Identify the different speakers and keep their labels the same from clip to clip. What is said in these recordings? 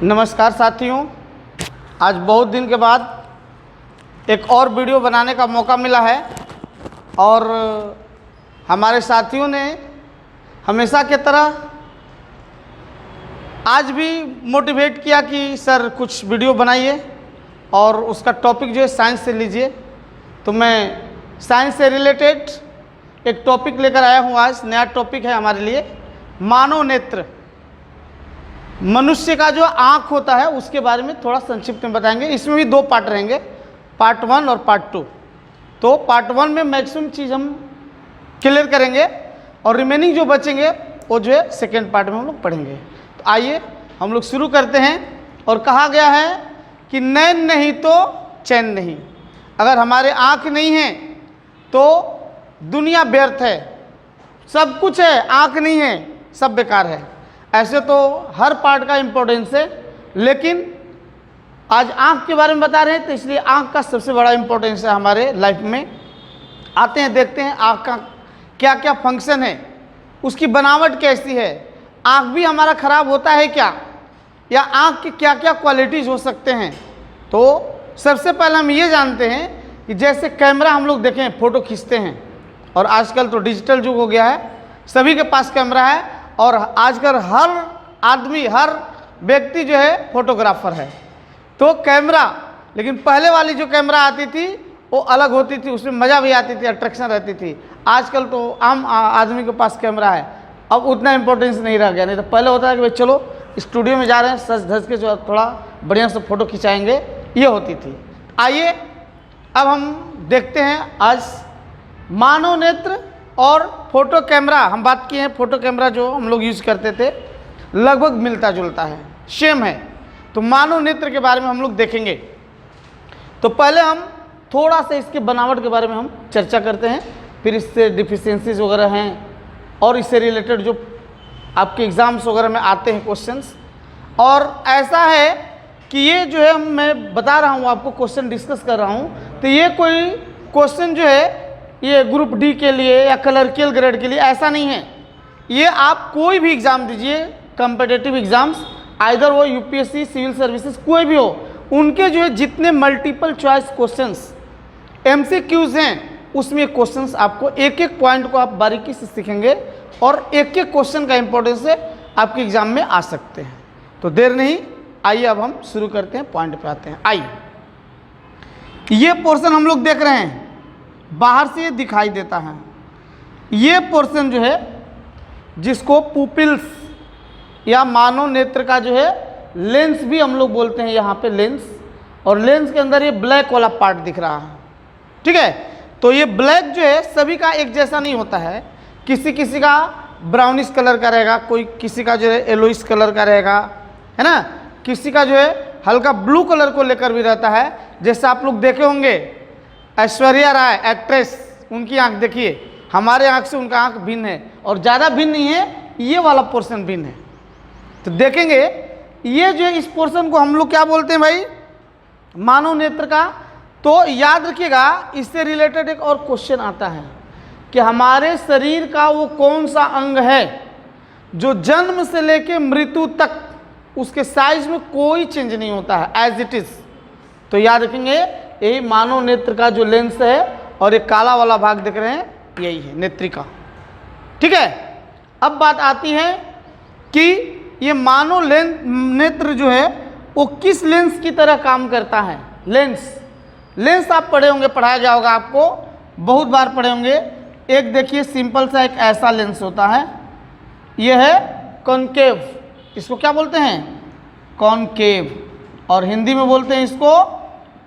Speaker 1: नमस्कार साथियों, आज बहुत दिन के बाद एक और वीडियो बनाने का मौका मिला है और हमारे साथियों ने हमेशा की तरह आज भी मोटिवेट किया कि सर कुछ वीडियो बनाइए और उसका टॉपिक जो है साइंस से लीजिए। तो मैं साइंस से रिलेटेड एक टॉपिक लेकर आया हूँ। आज नया टॉपिक है हमारे लिए, मानव नेत्र। मनुष्य का जो आँख होता है उसके बारे में थोड़ा संक्षिप्त में बताएंगे। इसमें भी दो पार्ट रहेंगे, पार्ट 1 और पार्ट 2। तो पार्ट 1 में मैक्सिमम चीज़ हम क्लियर करेंगे और रिमेनिंग जो बचेंगे वो जो है सेकेंड पार्ट में हम लोग पढ़ेंगे। तो आइए हम लोग शुरू करते हैं। और कहा गया है कि नैन नहीं तो चैन नहीं। अगर हमारे आँख नहीं है तो दुनिया व्यर्थ है, सब कुछ है, आँख नहीं है सब बेकार है। ऐसे तो हर पार्ट का इम्पोर्टेंस है, लेकिन आज आँख के बारे में बता रहे हैं तो इसलिए आँख का सबसे बड़ा इम्पोर्टेंस है हमारे लाइफ में। आते हैं, देखते हैं आँख का क्या क्या फंक्शन है, उसकी बनावट कैसी है, आँख भी हमारा ख़राब होता है क्या, या आँख की क्या क्या क्वालिटीज़ हो सकते हैं। तो सबसे पहले हम ये जानते हैं कि जैसे कैमरा हम लोग देखें, फ़ोटो खींचते हैं और आजकल तो डिजिटल युग हो गया है, सभी के पास कैमरा है और आजकल हर आदमी, हर व्यक्ति जो है फोटोग्राफर है। तो कैमरा, लेकिन पहले वाली जो कैमरा आती थी वो अलग होती थी, उसमें मज़ा भी आती थी, अट्रैक्शन रहती थी। आजकल तो आम आदमी के पास कैमरा है, अब उतना इम्पोर्टेंस नहीं रह गया। नहीं तो पहले होता है कि भाई चलो स्टूडियो में जा रहे हैं, सज धज के जो थोड़ा बढ़िया से फ़ोटो खिंचाएंगे, ये होती थी। आइए अब हम देखते हैं आज मानव नेत्र और फोटो कैमरा। हम बात किए हैं, फोटो कैमरा जो हम लोग यूज़ करते थे लगभग मिलता जुलता है, सेम है। तो मानव नेत्र के बारे में हम लोग देखेंगे। तो पहले हम थोड़ा सा इसके बनावट के बारे में हम चर्चा करते हैं, फिर इससे डिफिशियंसीज वगैरह हैं और इससे रिलेटेड जो आपके एग्ज़ाम्स वगैरह में आते हैं क्वेश्चंस। और ऐसा है कि ये जो है मैं बता रहा हूँ आपको, क्वेश्चन डिस्कस कर रहा हूँ, तो ये कोई क्वेश्चन जो है ये ग्रुप डी के लिए या क्लर्कियल ग्रेड के लिए ऐसा नहीं है। ये आप कोई भी एग्ज़ाम दीजिए, कम्पिटिटिव एग्ज़ाम्स, आइदर वो यूपीएससी, सिविल सर्विसेज, कोई भी हो, उनके जो है जितने मल्टीपल चॉइस क्वेश्चंस एमसीक्यूज हैं उसमें क्वेश्चंस आपको एक एक पॉइंट को आप बारीकी से सीखेंगे और एक एक क्वेश्चन का इंपॉर्टेंस है आपके एग्जाम में आ सकते हैं। तो देर नहीं, आइए अब हम शुरू करते हैं, पॉइंट पे आते हैं। आइए, ये पोर्शन हम लोग देख रहे हैं, बाहर से ये दिखाई देता है। ये पोर्शन जो है जिसको पुपिल्स या मानव नेत्र का जो है लेंस भी हम लोग बोलते हैं, यहाँ पे लेंस, और लेंस के अंदर ये ब्लैक वाला पार्ट दिख रहा है, ठीक है। तो ये ब्लैक जो है सभी का एक जैसा नहीं होता है, किसी किसी का ब्राउनिश कलर का रहेगा, कोई किसी का जो है येलोइश कलर का रहेगा, है ना, किसी का जो है हल्का ब्लू कलर को लेकर भी रहता है। जैसे आप लोग देखे होंगे ऐश्वर्या राय एक्ट्रेस, उनकी आंख देखिए, हमारे आंख से उनका आंख भिन्न है और ज़्यादा भिन्न नहीं है, ये वाला पोर्शन भिन्न है। तो देखेंगे ये जो है इस पोर्शन को हम लोग क्या बोलते हैं भाई, मानव नेत्र का। तो याद रखिएगा, इससे रिलेटेड एक और क्वेश्चन आता है कि हमारे शरीर का वो कौन सा अंग है जो जन्म से लेके मृत्यु तक उसके साइज में कोई चेंज नहीं होता है, एज इट इज़। तो याद रखेंगे यही मानव नेत्र का जो लेंस है, और एक काला वाला भाग देख रहे हैं यही है नेत्रिका, ठीक है। अब बात आती है कि ये मानव नेत्र जो है वो किस लेंस की तरह काम करता है। लेंस आप पढ़े होंगे, पढ़ाया गया होगा आपको, बहुत बार पढ़े होंगे। एक देखिए सिंपल सा एक ऐसा लेंस होता है, ये है कॉनकेव, इसको क्या बोलते हैं, कॉनकेव, और हिंदी में बोलते हैं इसको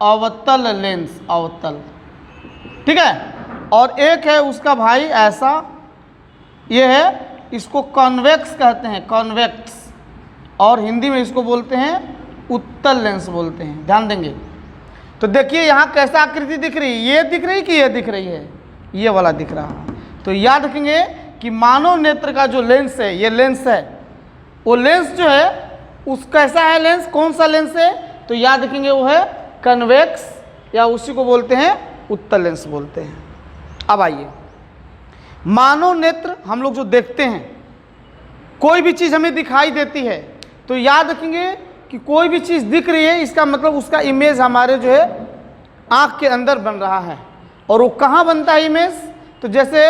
Speaker 1: अवतल लेंस, अवतल, ठीक है। और एक है उसका भाई ऐसा, ये है, इसको कॉन्वेक्स कहते हैं, कॉन्वेक्स, और हिंदी में इसको बोलते हैं उत्तल लेंस बोलते हैं, ध्यान देंगे। तो देखिए यहाँ कैसा आकृति दिख रही है, ये दिख रही कि ये दिख रही है, ये वाला दिख रहा है। तो याद रखेंगे कि मानव नेत्र का जो लेंस है, ये लेंस है, वो लेंस जो है उस कैसा है लेंस, कौन सा लेंस है, तो याद रखेंगे वो है कन्वेक्स, या उसी को बोलते हैं उत्तल लेंस बोलते हैं। अब आइए, मानव नेत्र हम लोग जो देखते हैं, कोई भी चीज़ हमें दिखाई देती है तो याद रखेंगे कि कोई भी चीज़ दिख रही है, इसका मतलब उसका इमेज हमारे जो है आँख के अंदर बन रहा है। और वो कहाँ बनता है इमेज? तो जैसे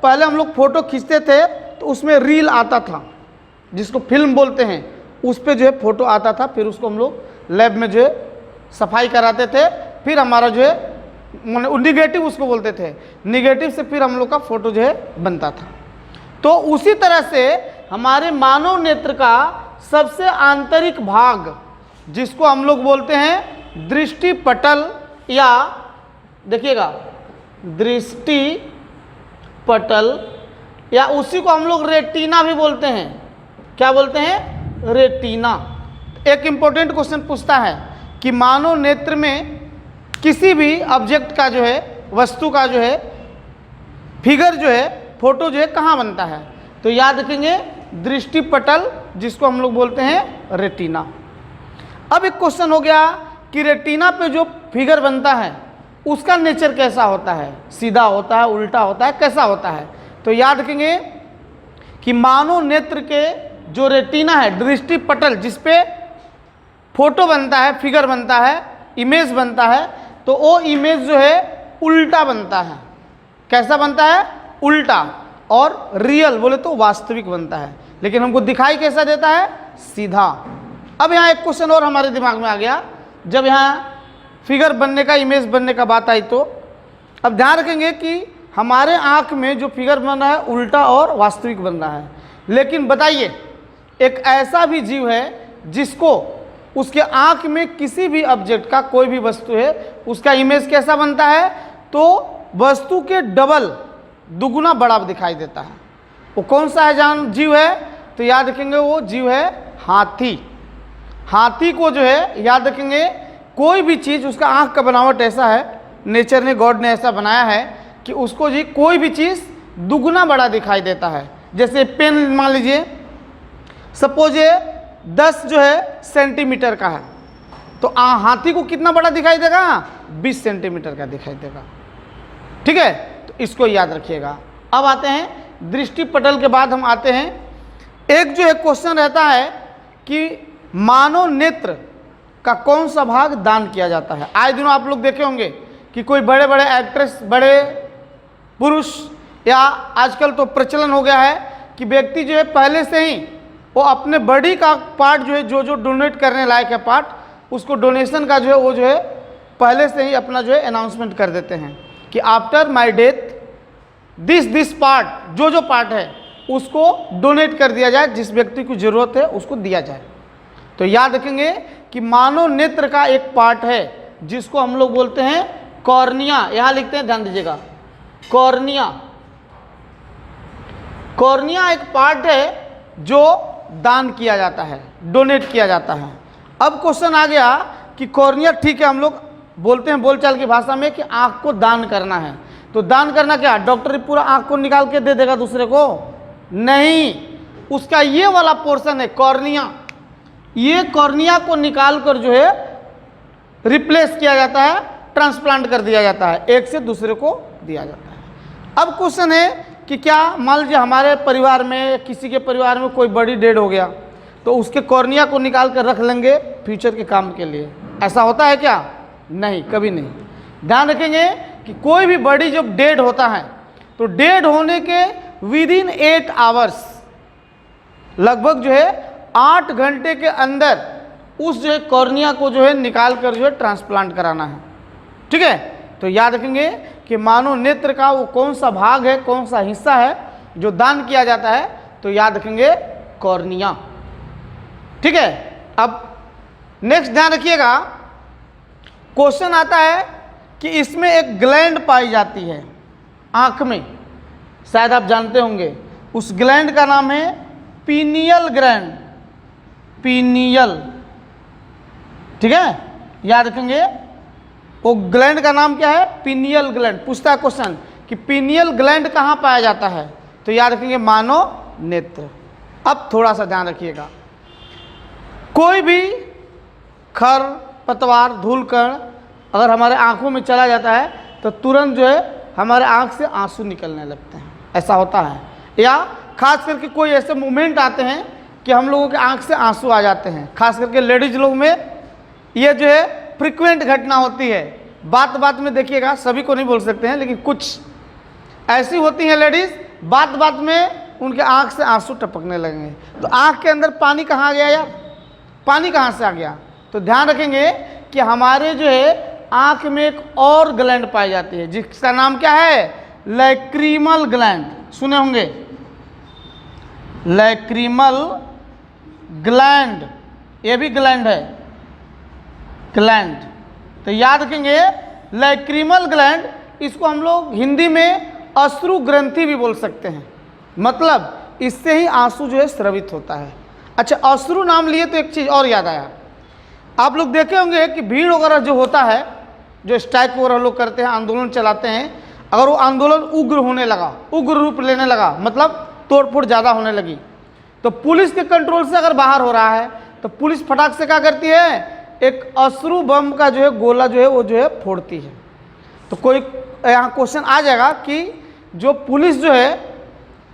Speaker 1: पहले हम लोग फ़ोटो खींचते थे तो उसमें रील आता था, जिसको फिल्म बोलते हैं, उस पर जो है फ़ोटो आता था, फिर उसको हम लोग लैब में जो है सफाई कराते थे, फिर हमारा जो है निगेटिव उसको बोलते थे, निगेटिव से फिर हम लोग का फ़ोटो जो है बनता था। तो उसी तरह से हमारे मानव नेत्र का सबसे आंतरिक भाग, जिसको हम लोग बोलते हैं दृष्टि पटल, या देखिएगा दृष्टि पटल, या उसी को हम लोग रेटिना भी बोलते हैं। क्या बोलते हैं? रेटिना। एक इम्पोर्टेंट क्वेश्चन पूछता है कि मानव नेत्र में किसी भी ऑब्जेक्ट का जो है, वस्तु का जो है फिगर जो है, फोटो जो है कहाँ बनता है? तो याद रखेंगे दृष्टि पटल, जिसको हम लोग बोलते हैं रेटिना। अब एक क्वेश्चन हो गया कि रेटिना पे जो फिगर बनता है उसका नेचर कैसा होता है? सीधा होता है, उल्टा होता है, कैसा होता है? तो याद रखेंगे कि मानव नेत्र के जो रेटिना है, दृष्टि पटल, जिसपे फोटो बनता है, फिगर बनता है, इमेज बनता है, तो वो इमेज जो है उल्टा बनता है। कैसा बनता है? उल्टा। और रियल बोले तो वास्तविक बनता है, लेकिन हमको दिखाई कैसा देता है? सीधा। अब यहाँ एक क्वेश्चन और हमारे दिमाग में आ गया, जब यहाँ फिगर बनने का, इमेज बनने का बात आई, तो अब ध्यान रखेंगे कि हमारे आँख में जो फिगर बन रहा है उल्टा और वास्तविक बन रहा है। लेकिन बताइए, एक ऐसा भी जीव है जिसको उसके आँख में किसी भी ऑब्जेक्ट का, कोई भी वस्तु है, उसका इमेज कैसा बनता है? तो वस्तु के डबल, दुगुना बड़ा दिखाई देता है। वो कौन सा है जान जीव है? तो याद रखेंगे वो जीव है हाथी। हाथी को जो है याद रखेंगे, कोई भी चीज़, उसका आँख का बनावट ऐसा है, नेचर ने, गॉड ने ऐसा बनाया है कि उसको जी कोई भी चीज़ दुगुना बड़ा दिखाई देता है। जैसे पेन मान लीजिए, सपोज ये 10 जो है सेंटीमीटर का है, तो हाथी को कितना बड़ा दिखाई देगा? 20 सेंटीमीटर का दिखाई देगा। ठीक है, तो इसको याद रखिएगा। अब आते हैं दृष्टि पटल के बाद हम आते हैं, एक जो है क्वेश्चन रहता है कि मानव नेत्र का कौन सा भाग दान किया जाता है। आए दिनों आप लोग देखे होंगे कि कोई बड़े बड़े एक्ट्रेस, बड़े पुरुष, या आजकल तो प्रचलन हो गया है कि व्यक्ति जो है पहले से ही वो अपने बॉडी का पार्ट जो है, जो डोनेट करने लायक है पार्ट, उसको डोनेशन का जो है वो जो है पहले से ही अपना जो है अनाउंसमेंट कर देते हैं कि after my death this part, जो पार्ट है उसको डोनेट कर दिया जाए, जिस व्यक्ति को ज़रूरत है उसको दिया जाए। तो याद रखेंगे कि मानव नेत्र का एक पार्ट है जिसको हम लोग बोलते हैं कॉर्निया। यहाँ लिखते हैं, ध्यान दीजिएगा, कॉर्निया। कॉर्निया एक पार्ट है जो दान किया जाता है, डोनेट किया जाता है। अब क्वेश्चन आ गया कि कॉर्निया, ठीक है, हम लोग बोलते हैं बोलचाल की भाषा में कि आँख को दान करना है। तो दान करना क्या, डॉक्टर पूरा आँख को निकाल के दे देगा दूसरे को? नहीं, उसका ये वाला पोर्शन है कॉर्निया, ये कॉर्निया को निकाल कर जो है रिप्लेस किया जाता है, ट्रांसप्लांट कर दिया जाता है, एक से दूसरे को दिया जाता है। अब क्वेश्चन है कि क्या मान लीजिए हमारे परिवार में, किसी के परिवार में कोई बड़ी डेड हो गया, तो उसके कॉर्निया को निकाल कर रख लेंगे फ्यूचर के काम के लिए। ऐसा होता है क्या? नहीं, कभी नहीं। ध्यान रखेंगे कि कोई भी बॉडी जब डेड होता है तो डेड होने के विदिन 8 आवर्स, लगभग जो है 8 घंटे के अंदर उस जो है कॉर्निया को जो है निकाल कर जो है ट्रांसप्लांट कराना है। ठीक है, तो याद रखेंगे कि मानव नेत्र का वो कौन सा भाग है, कौन सा हिस्सा है जो दान किया जाता है? तो याद रखेंगे कॉर्निया। ठीक है, अब नेक्स्ट ध्यान रखिएगा, क्वेश्चन आता है कि इसमें एक ग्लैंड पाई जाती है आँख में, शायद आप जानते होंगे। उस ग्लैंड का नाम है पीनियल ग्लैंड, पीनियल। ठीक है, याद रखेंगे वो ग्लैंड का नाम क्या है? Pineal gland. पूछता है क्वेश्चन कि पीनियल ग्लैंड कहाँ पाया जाता है? तो याद रखेंगे मानव नेत्र। अब थोड़ा सा ध्यान रखिएगा, कोई भी खर पतवार, धूल कण अगर हमारे आँखों में चला जाता है तो तुरंत जो है हमारे आँख से आंसू निकलने लगते हैं, ऐसा होता है। या खास करके कोई ऐसे मोमेंट आते हैं कि हम लोगों के आंख से आंसू आ जाते हैं, खास करके लेडीज लोग में ये जो है फ्रिक्वेंट घटना होती है। बात बात में देखिएगा, सभी को नहीं बोल सकते हैं, लेकिन कुछ ऐसी होती हैं लेडीज, बात बात में उनके आंख से आंसू टपकने लगेंगे। तो आंख के अंदर पानी कहाँ गया यार, पानी कहाँ से आ गया? तो ध्यान रखेंगे कि हमारे जो है आंख में एक और ग्लैंड पाई जाती है जिसका नाम क्या है? Lacrimal gland. सुने होंगे, लैक्रीमल ग्लैंड, ये भी ग्लैंड है, ग्लैंड। तो याद रखेंगे लैक्रीमल ग्लैंड, इसको हम लोग हिंदी में अश्रु ग्रंथि भी बोल सकते हैं, मतलब इससे ही आंसू जो है स्रवित होता है। अच्छा, अश्रु नाम लिए तो एक चीज़ और याद आया, आप लोग देखे होंगे कि भीड़ वगैरह जो होता है, जो स्ट्राइक वगैरह लोग करते हैं, आंदोलन चलाते हैं, अगर वो आंदोलन उग्र होने लगा, उग्र रूप लेने लगा, मतलब तोड़फोड़ ज़्यादा होने लगी, तो पुलिस के कंट्रोल से अगर बाहर हो रहा है तो पुलिस फटाक से क्या करती है? एक अश्रु बम का जो है गोला जो है वो जो है फोड़ती है। तो कोई यहाँ क्वेश्चन आ जाएगा कि जो पुलिस जो है,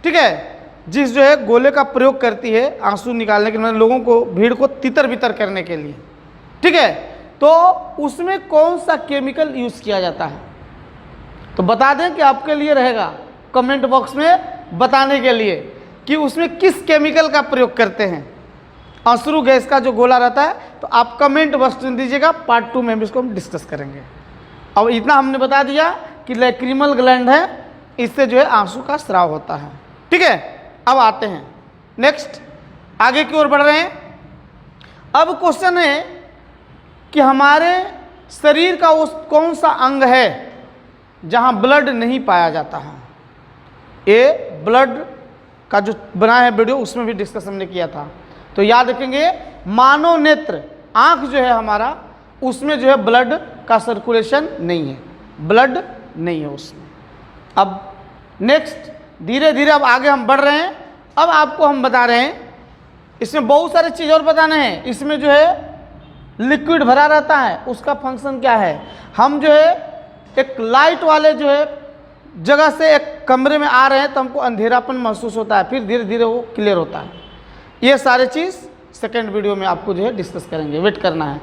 Speaker 1: ठीक है, जिस जो है गोले का प्रयोग करती है आंसू निकालने के लिए, लोगों को, भीड़ को तितर बितर करने के लिए, ठीक है, तो उसमें कौन सा केमिकल यूज किया जाता है? तो बता दें कि आपके लिए रहेगा कमेंट बॉक्स में बताने के लिए कि उसमें किस केमिकल का प्रयोग करते हैं। अश्रु गैस का जो गोला रहता है, तो आप कमेंट बॉक्स में दीजिएगा, पार्ट 2 में भी इसको हम डिस्कस करेंगे। अब इतना हमने बता दिया कि लैक्रीमल ग्लैंड है, इससे जो है आंसू का स्राव होता है, ठीक है। अब आते हैं नेक्स्ट, आगे की ओर बढ़ रहे हैं। अब क्वेश्चन है कि हमारे शरीर का वो कौन सा अंग है जहां ब्लड नहीं पाया जाता है? ये ब्लड का जो बना है वीडियो, उसमें भी डिस्कस हमने किया था। तो याद रखेंगे, मानव नेत्र, आंख जो है हमारा, उसमें जो है ब्लड का सर्कुलेशन नहीं है, ब्लड नहीं है उसमें। अब नेक्स्ट, धीरे धीरे अब आगे हम बढ़ रहे हैं। अब आपको हम बता रहे हैं, इसमें बहुत सारी चीज़ और बताने हैं। इसमें जो है लिक्विड भरा रहता है, उसका फंक्शन क्या है? हम जो है एक लाइट वाले जो है जगह से एक कमरे में आ रहे हैं तो हमको अंधेरापन महसूस होता है, फिर धीरे धीरे वो क्लियर होता है। ये सारे चीज़ सेकेंड वीडियो में आपको जो है डिस्कस करेंगे, वेट करना है।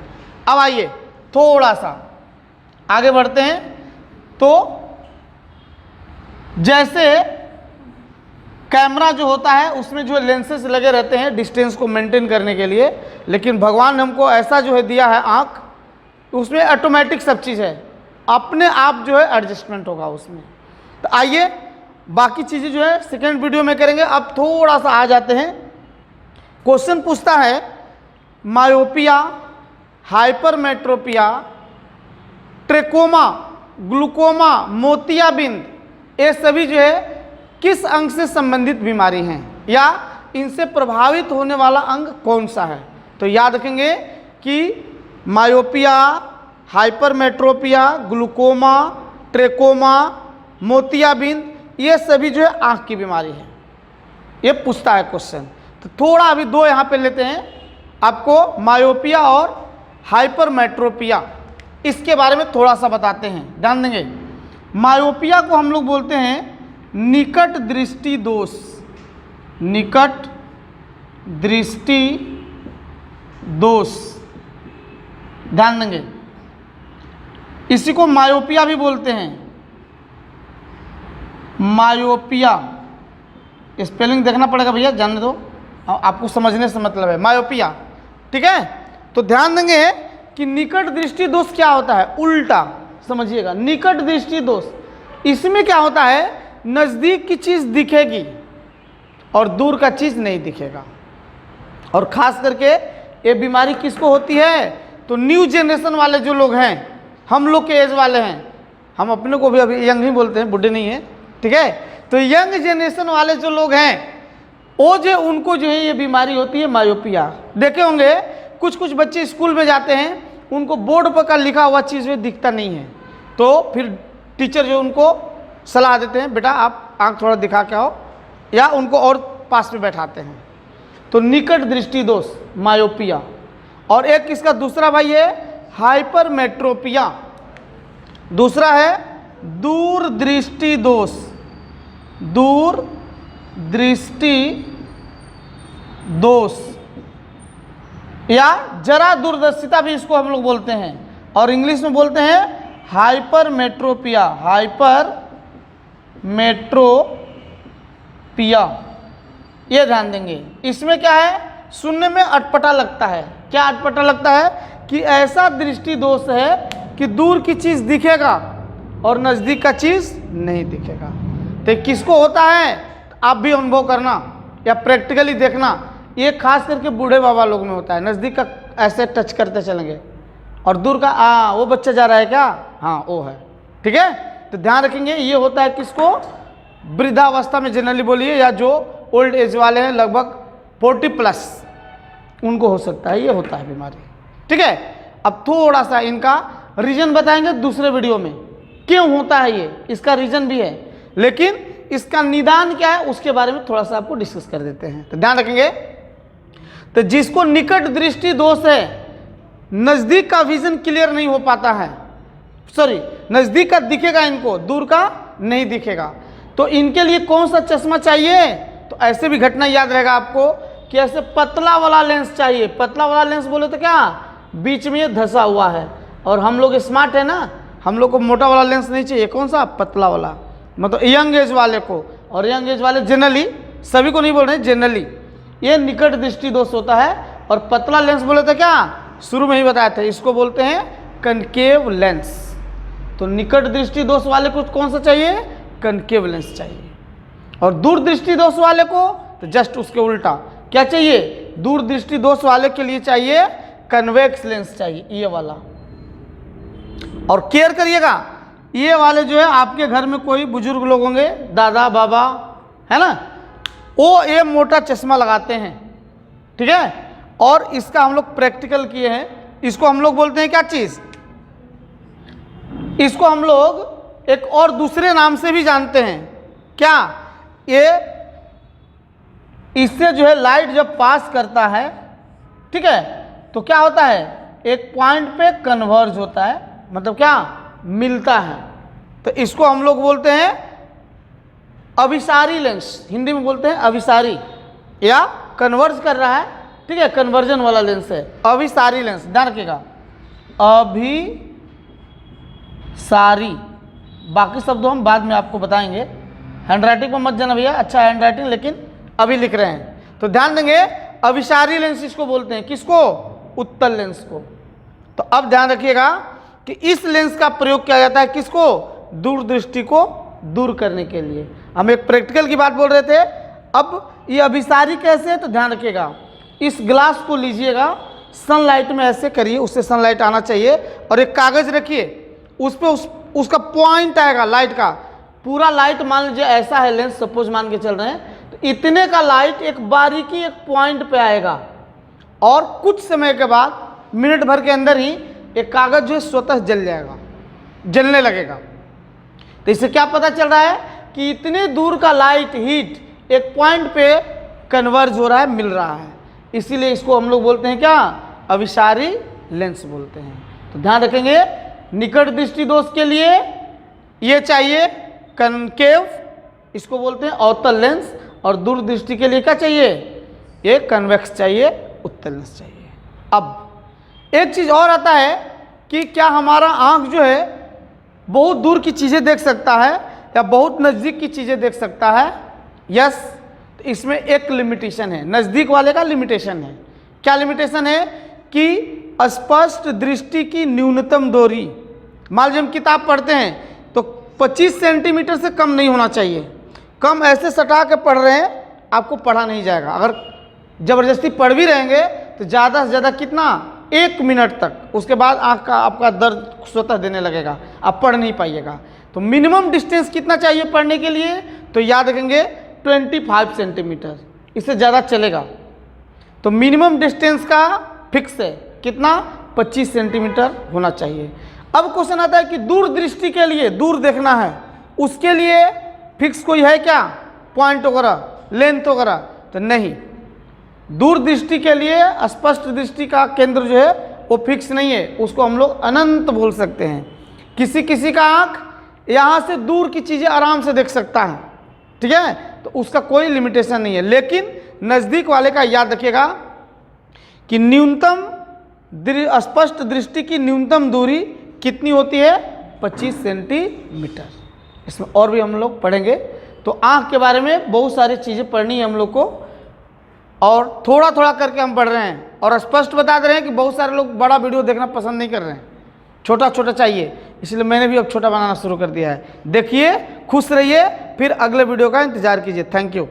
Speaker 1: अब आइए थोड़ा सा आगे बढ़ते हैं। तो जैसे कैमरा जो होता है उसमें जो लेंसेज लगे रहते हैं डिस्टेंस को मेंटेन करने के लिए, लेकिन भगवान ने हमको ऐसा जो है दिया है आँख, उसमें ऑटोमेटिक सब चीज़ है, अपने आप जो है एडजस्टमेंट होगा उसमें। तो आइए बाकी चीज़ें जो है सेकेंड वीडियो में करेंगे। अब थोड़ा सा आ जाते हैं। क्वेश्चन पूछता है मायोपिया, हाइपरमेट्रोपिया, ट्रेकोमा, ग्लूकोमा, मोतियाबिंद, ये सभी जो है किस अंग से संबंधित बीमारी हैं, या इनसे प्रभावित होने वाला अंग कौन सा है? तो याद रखेंगे कि मायोपिया, हाइपरमेट्रोपिया, ग्लूकोमा, ट्रेकोमा, मोतियाबिंद, ये सभी जो है आँख की बीमारी है। ये पूछता है क्वेश्चन। तो थोड़ा अभी दो यहाँ पे लेते हैं, आपको मायोपिया और हाइपरमेट्रोपिया, इसके बारे में थोड़ा सा बताते हैं, ध्यान देंगे। मायोपिया को हम लोग बोलते हैं निकट दृष्टि दोष, निकट दृष्टि दोष, ध्यान देंगे। इसी को मायोपिया भी बोलते हैं, मायोपिया। स्पेलिंग देखना पड़ेगा भैया, जानने दो, आपको समझने से मतलब है मायोपिया, ठीक है। तो ध्यान देंगे कि निकट दृष्टि दोष क्या होता है, उल्टा समझिएगा। निकट दृष्टि दोष, इसमें क्या होता है, नज़दीक की चीज़ दिखेगी और दूर का चीज़ नहीं दिखेगा। और ख़ास करके ये बीमारी किसको होती है? तो न्यू जनरेशन वाले जो लोग हैं, हम लोग के एज वाले हैं, हम अपने को भी अभी यंग ही बोलते हैं, बुढ़े नहीं हैं, ठीक है। तो यंग जनरेशन वाले जो लोग हैं, वो जो उनको जो है ये बीमारी होती है मायोपिया। देखे होंगे कुछ कुछ बच्चे स्कूल में जाते हैं, उनको बोर्ड पर का लिखा हुआ चीज़ में दिखता नहीं है, तो फिर टीचर जो उनको सलाह देते हैं, बेटा आप आँख थोड़ा दिखा के आओ, या उनको और पास में बैठाते हैं। तो निकट दृष्टि दोष मायोपिया। और एक इसका दूसरा भाई है हाइपरमेट्रोपिया, दूसरा है दूर दृष्टि दोष, दूर दृष्टि दोष या जरा दूरदर्शिता भी इसको हम लोग बोलते हैं, और इंग्लिश में बोलते हैं हाइपरमेट्रोपिया। हाइपरमेट्रोपिया, ये ध्यान देंगे। इसमें क्या है, सुनने में अटपटा लगता है। क्या अटपटा लगता है कि ऐसा दृष्टि दोष है कि दूर की चीज दिखेगा और नजदीक का चीज नहीं दिखेगा। तो किसको होता है, आप भी अनुभव करना या प्रैक्टिकली देखना। ये खास करके बूढ़े बाबा लोग में होता है, नजदीक का ऐसे टच करते चलेंगे और दूर का वो बच्चा जा रहा है क्या, हाँ वो है, ठीक है। तो ध्यान रखेंगे, ये होता है किसको, वृद्धावस्था में जनरली बोलिए, या जो ओल्ड एज वाले हैं लगभग 40+, उनको हो सकता है, ये होता है बीमारी, ठीक है। अब थोड़ा सा इनका रीजन बताएंगे दूसरे वीडियो में, क्यों होता है ये, इसका रीजन भी है, लेकिन इसका निदान क्या है उसके बारे में थोड़ा सा आपको डिस्कस कर देते हैं। तो ध्यान रखेंगे, तो जिसको निकट दृष्टि दोष है, नजदीक का विजन क्लियर नहीं हो पाता है, सॉरी नजदीक का दिखेगा इनको, दूर का नहीं दिखेगा, तो इनके लिए कौन सा चश्मा चाहिए। तो ऐसे भी घटना याद रहेगा आपको कि ऐसे पतला वाला लेंस चाहिए। पतला वाला लेंस बोले तो क्या, बीच में ये धंसा हुआ है, और हम लोग स्मार्ट है ना, हम लोग को मोटा वाला लेंस नहीं चाहिए, कौन सा, पतला वाला, मतलब यंग एज वाले को। और यंग एज वाले जनरली, सभी को नहीं बोल रहे, जनरली ये निकट दृष्टि दोष होता है। और पतला लेंस बोले तो क्या, शुरू में ही बताया था, इसको बोलते हैं कनकेव लेंस। तो निकट दृष्टि दोष वाले को कौन सा चाहिए, कनकेव लेंस चाहिए। और दूर दृष्टि दोष वाले को तो जस्ट उसके उल्टा क्या चाहिए, दूर दृष्टि दोष वाले के लिए चाहिए कन्वेक्स लेंस चाहिए, ये वाला। और केयर करिएगा, ये वाले जो है आपके घर में कोई बुजुर्ग लोग होंगे, दादा बाबा है ना, वो ये मोटा चश्मा लगाते हैं, ठीक है। और इसका हम लोग प्रैक्टिकल किए हैं, इसको हम लोग बोलते हैं क्या चीज, इसको हम लोग एक और दूसरे नाम से भी जानते हैं, क्या, ये इससे जो है लाइट जब पास करता है, ठीक है, तो क्या होता है, एक पॉइंट पे कन्वर्ज होता है, मतलब क्या, मिलता है। तो इसको हम लोग बोलते हैं अभिसारी लेंस, हिंदी में बोलते हैं अभिसारी, या कन्वर्ज कर रहा है, ठीक है, कन्वर्जन वाला लेंस है अभिसारी लेंस, ध्यान रखिएगा, अभिसारी। बाकी शब्दों हम बाद में आपको बताएंगे, हैंडराइटिंग में मत जाना भैया, अच्छा हैंडराइटिंग, लेकिन अभी लिख रहे हैं तो ध्यान देंगे। अभिसारी लेंस इसको बोलते हैं, किसको, उत्तल लेंस को। तो अब ध्यान रखिएगा कि इस लेंस का प्रयोग किया जाता है किसको, दूरदृष्टि को दूर करने के लिए। हम एक प्रैक्टिकल की बात बोल रहे थे, अब ये अभिसारी कैसे है, तो ध्यान रखिएगा, इस ग्लास को लीजिएगा, सनलाइट में ऐसे करिए, उससे सनलाइट आना चाहिए, और एक कागज रखिए, उस पर उसका पॉइंट आएगा लाइट का, पूरा लाइट मान लीजिए ऐसा है लेंस, सपोज मान के चल रहे हैं, तो इतने का लाइट एक बारीकी एक पॉइंट पे आएगा, और कुछ समय के बाद, मिनट भर के अंदर ही एक कागज जो है स्वतः जल जाएगा, जलने लगेगा। तो इससे क्या पता चल रहा है कि इतने दूर का लाइट हीट एक पॉइंट पे कन्वर्ज हो रहा है, मिल रहा है, इसीलिए इसको हम लोग बोलते हैं क्या, अभिसारी लेंस बोलते हैं। तो ध्यान रखेंगे, निकट दृष्टि दोष के लिए ये चाहिए कनकेव, इसको बोलते हैं अवतल लेंस, और दूर दृष्टि के लिए क्या चाहिए, ये कन्वेक्स चाहिए, उत्तल लेंस चाहिए। अब एक चीज और आता है कि क्या हमारा आंख जो है बहुत दूर की चीजें देख सकता है या बहुत नजदीक की चीजें देख सकता है, यस। तो इसमें एक लिमिटेशन है, नजदीक वाले का लिमिटेशन है। क्या लिमिटेशन है कि स्पष्ट दृष्टि की न्यूनतम दूरी, मान लीजिए हम किताब पढ़ते हैं तो 25 सेंटीमीटर से कम नहीं होना चाहिए। कम ऐसे सटा के पढ़ रहे हैं, आपको पढ़ा नहीं जाएगा। अगर ज़बरदस्ती पढ़ भी रहेंगे तो ज़्यादा से ज़्यादा कितना, 1 मिनट तक, उसके बाद आँख का आपका दर्द स्वतः देने लगेगा, आप पढ़ नहीं पाइएगा। तो मिनिमम डिस्टेंस कितना चाहिए पढ़ने के लिए, तो याद रखेंगे 25 सेंटीमीटर, इससे ज़्यादा चलेगा। तो मिनिमम डिस्टेंस का फिक्स है कितना, 25 सेंटीमीटर होना चाहिए। अब क्वेश्चन आता है कि दूर दृष्टि के लिए, दूर देखना है, उसके लिए फिक्स कोई है क्या, पॉइंट वगैरह, लेंथ वगैरह, तो नहीं। दूर दृष्टि के लिए स्पष्ट दृष्टि का केंद्र जो है वो फिक्स नहीं है, उसको हम लोग अनंत बोल सकते हैं। किसी किसी का आँख यहाँ से दूर की चीज़ें आराम से देख सकता है, ठीक है, तो उसका कोई लिमिटेशन नहीं है। लेकिन नज़दीक वाले का याद रखिएगा कि न्यूनतम स्पष्ट दृष्टि की न्यूनतम दूरी कितनी होती है? 25 सेंटीमीटर। इसमें और भी हम लोग पढ़ेंगे। तो आँख के बारे में बहुत सारी चीज़ें पढ़नी है हम लोग को, और थोड़ा थोड़ा करके हम पढ़ रहे हैं, और स्पष्ट बता दे रहे हैं कि बहुत सारे लोग बड़ा वीडियो देखना पसंद नहीं कर रहे हैं, छोटा छोटा चाहिए, इसलिए मैंने भी अब छोटा बनाना शुरू कर दिया है। देखिए, खुश रहिए, फिर अगले वीडियो का इंतजार कीजिए। Thank you.